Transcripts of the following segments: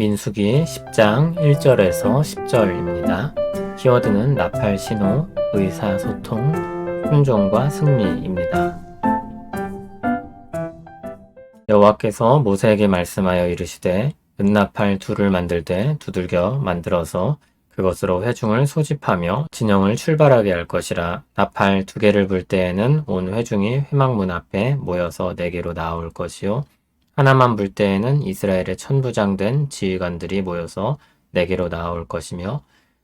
민수기 10장 1절에서 10절입니다. 키워드는 나팔 신호, 의사소통, 순종과 승리입니다. 여호와께서 모세에게 말씀하여 이르시되 은나팔 둘을 만들되 두들겨 만들어서 그것으로 회중을 소집하며 진영을 출발하게 할 것이라. 나팔 두 개를 불 때에는 온 회중이 회막문 앞에 모여서 내게로 나올 것이요 하나만 불 때에는 이스라엘의 천부장된 지휘관들이 모여서 내게로 나올 것이며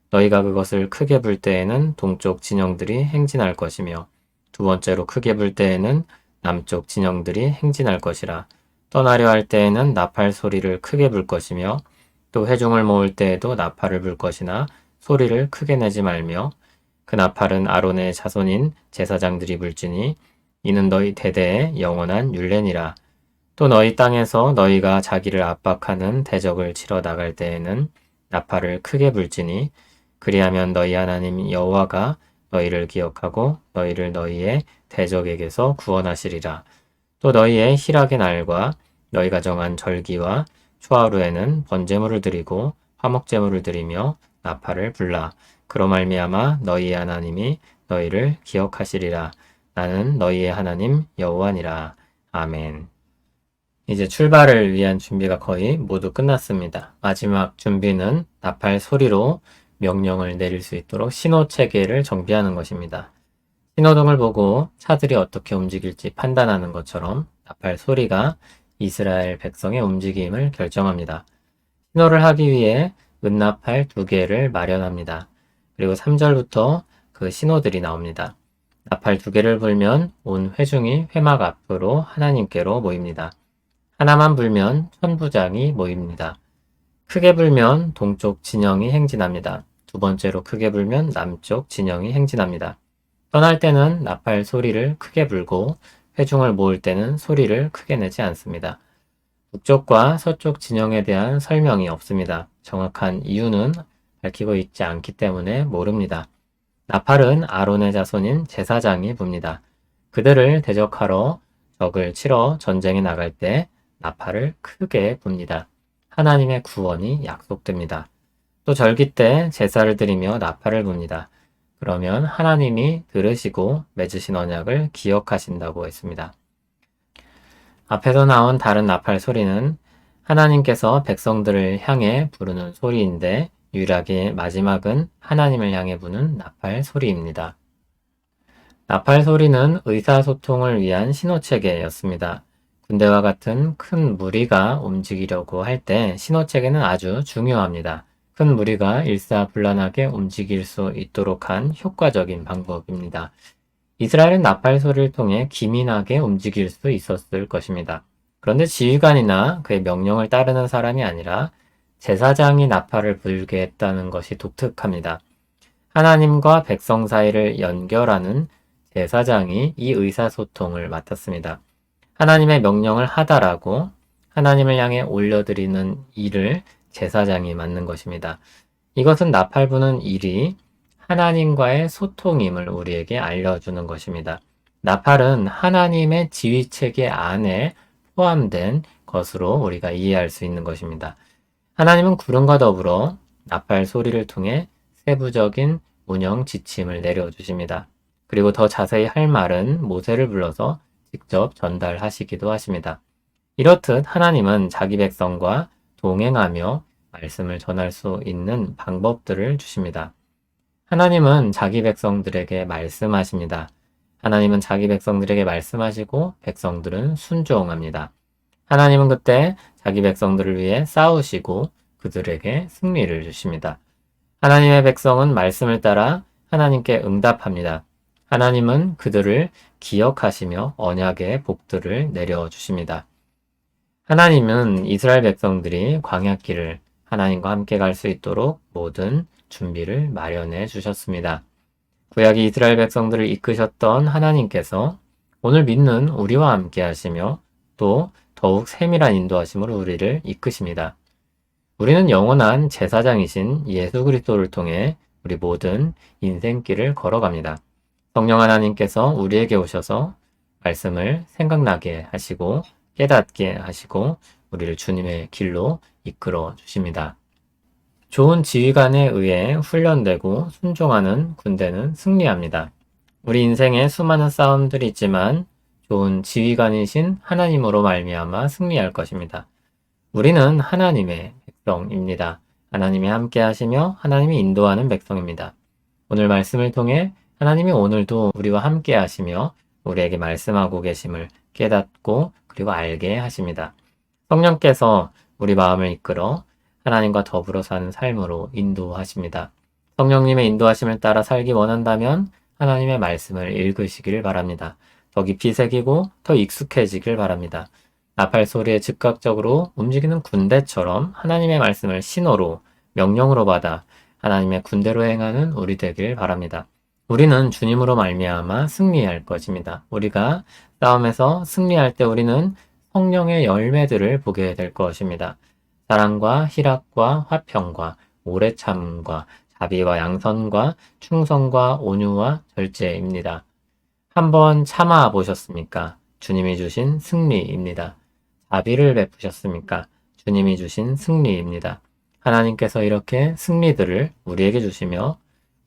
너희가 그것을 크게 불 때에는 동쪽 진영들이 행진할 것이며 두 번째로 크게 불 때에는 남쪽 진영들이 행진할 것이라. 떠나려 할 때에는 나팔 소리를 크게 불 것이며 또 회중을 모을 때에도 나팔을 불 것이나 소리를 크게 내지 말며 그 나팔은 아론의 자손인 제사장들이 불지니 이는 너희 대대의 영원한 율례니라. 또 너희 땅에서 너희가 자기를 압박하는 대적을 치러 나갈 때에는 나팔을 크게 불지니 그리하면 너희 하나님 여호와가 너희를 기억하고 너희를 너희의 대적에게서 구원하시리라. 또 너희의 희락의 날과 너희가 정한 절기와 초하루에는 번제물을 드리고 화목제물을 드리며 나팔을 불라. 그로 말미암아 너희의 하나님이 너희를 기억하시리라. 나는 너희의 하나님 여호와니라. 아멘. 이제 출발을 위한 준비가 거의 모두 끝났습니다. 마지막 준비는 나팔 소리로 명령을 내릴 수 있도록 신호 체계를 정비하는 것입니다. 신호등을 보고 차들이 어떻게 움직일지 판단하는 것처럼 나팔 소리가 이스라엘 백성의 움직임을 결정합니다. 신호를 하기 위해 은나팔 두 개를 마련합니다. 그리고 3절부터 그 신호들이 나옵니다. 나팔 두 개를 불면 온 회중이 회막 앞으로 하나님께로 모입니다. 하나만 불면 천부장이 모입니다. 크게 불면 동쪽 진영이 행진합니다. 두 번째로 크게 불면 남쪽 진영이 행진합니다. 떠날 때는 나팔 소리를 크게 불고 회중을 모을 때는 소리를 크게 내지 않습니다. 북쪽과 서쪽 진영에 대한 설명이 없습니다. 정확한 이유는 밝히고 있지 않기 때문에 모릅니다. 나팔은 아론의 자손인 제사장이 붑니다. 그들을 대적하러 적을 치러 전쟁에 나갈 때 나팔을 크게 붑니다. 하나님의 구원이 약속됩니다. 또 절기 때 제사를 드리며 나팔을 붑니다. 그러면 하나님이 들으시고 맺으신 언약을 기억하신다고 했습니다. 앞에서 나온 다른 나팔 소리는 하나님께서 백성들을 향해 부르는 소리인데 유일하게 마지막은 하나님을 향해 부는 나팔 소리입니다. 나팔 소리는 의사소통을 위한 신호체계였습니다. 군대와 같은 큰 무리가 움직이려고 할 때 신호체계는 아주 중요합니다. 큰 무리가 일사불란하게 움직일 수 있도록 한 효과적인 방법입니다. 이스라엘은 나팔 소리를 통해 기민하게 움직일 수 있었을 것입니다. 그런데 지휘관이나 그의 명령을 따르는 사람이 아니라 제사장이 나팔을 불게 했다는 것이 독특합니다. 하나님과 백성 사이를 연결하는 제사장이 이 의사소통을 맡았습니다. 하나님의 명령을 하다라고 하나님을 향해 올려드리는 일을 제사장이 맡는 것입니다. 이것은 나팔 부는 일이 하나님과의 소통임을 우리에게 알려주는 것입니다. 나팔은 하나님의 지휘체계 안에 포함된 것으로 우리가 이해할 수 있는 것입니다. 하나님은 구름과 더불어 나팔 소리를 통해 세부적인 운영 지침을 내려주십니다. 그리고 더 자세히 할 말은 모세를 불러서 직접 전달하시기도 하십니다. 이렇듯 하나님은 자기 백성과 동행하며 말씀을 전할 수 있는 방법들을 주십니다. 하나님은 자기 백성들에게 말씀하십니다. 하나님은 자기 백성들에게 말씀하시고 백성들은 순종합니다. 하나님은 그때 자기 백성들을 위해 싸우시고 그들에게 승리를 주십니다. 하나님의 백성은 말씀을 따라 하나님께 응답합니다. 하나님은 그들을 기억하시며 언약의 복들을 내려주십니다. 하나님은 이스라엘 백성들이 광야길을 하나님과 함께 갈 수 있도록 모든 준비를 마련해 주셨습니다. 구약의 이스라엘 백성들을 이끄셨던 하나님께서 오늘 믿는 우리와 함께 하시며 또 더욱 세밀한 인도하심으로 우리를 이끄십니다. 우리는 영원한 제사장이신 예수 그리스도를 통해 우리 모든 인생길을 걸어갑니다. 성령 하나님께서 우리에게 오셔서 말씀을 생각나게 하시고 깨닫게 하시고 우리를 주님의 길로 이끌어 주십니다. 좋은 지휘관에 의해 훈련되고 순종하는 군대는 승리합니다. 우리 인생에 수많은 싸움들이 있지만 좋은 지휘관이신 하나님으로 말미암아 승리할 것입니다. 우리는 하나님의 백성입니다. 하나님이 함께 하시며 하나님이 인도하는 백성입니다. 오늘 말씀을 통해 하나님이 오늘도 우리와 함께 하시며 우리에게 말씀하고 계심을 깨닫고 그리고 알게 하십니다. 성령께서 우리 마음을 이끌어 하나님과 더불어 사는 삶으로 인도하십니다. 성령님의 인도하심을 따라 살기 원한다면 하나님의 말씀을 읽으시길 바랍니다. 더 깊이 새기고 더 익숙해지길 바랍니다. 나팔 소리에 즉각적으로 움직이는 군대처럼 하나님의 말씀을 신호로, 명령으로 받아 하나님의 군대로 행하는 우리 되길 바랍니다. 우리는 주님으로 말미암아 승리할 것입니다. 우리가 싸움에서 승리할 때 우리는 성령의 열매들을 보게 될 것입니다. 사랑과 희락과 화평과 오래 참음과 자비와 양선과 충성과 온유와 절제입니다. 한번 참아 보셨습니까? 주님이 주신 승리입니다. 자비를 베푸셨습니까? 주님이 주신 승리입니다. 하나님께서 이렇게 승리들을 우리에게 주시며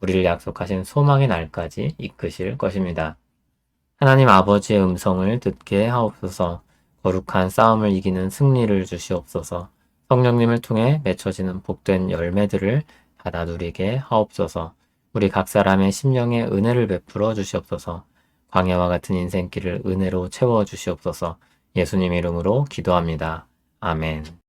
우리를 약속하신 소망의 날까지 이끄실 것입니다. 하나님 아버지의 음성을 듣게 하옵소서. 거룩한 싸움을 이기는 승리를 주시옵소서. 성령님을 통해 맺혀지는 복된 열매들을 받아 누리게 하옵소서. 우리 각 사람의 심령에 은혜를 베풀어 주시옵소서. 광야와 같은 인생길을 은혜로 채워 주시옵소서. 예수님 이름으로 기도합니다. 아멘.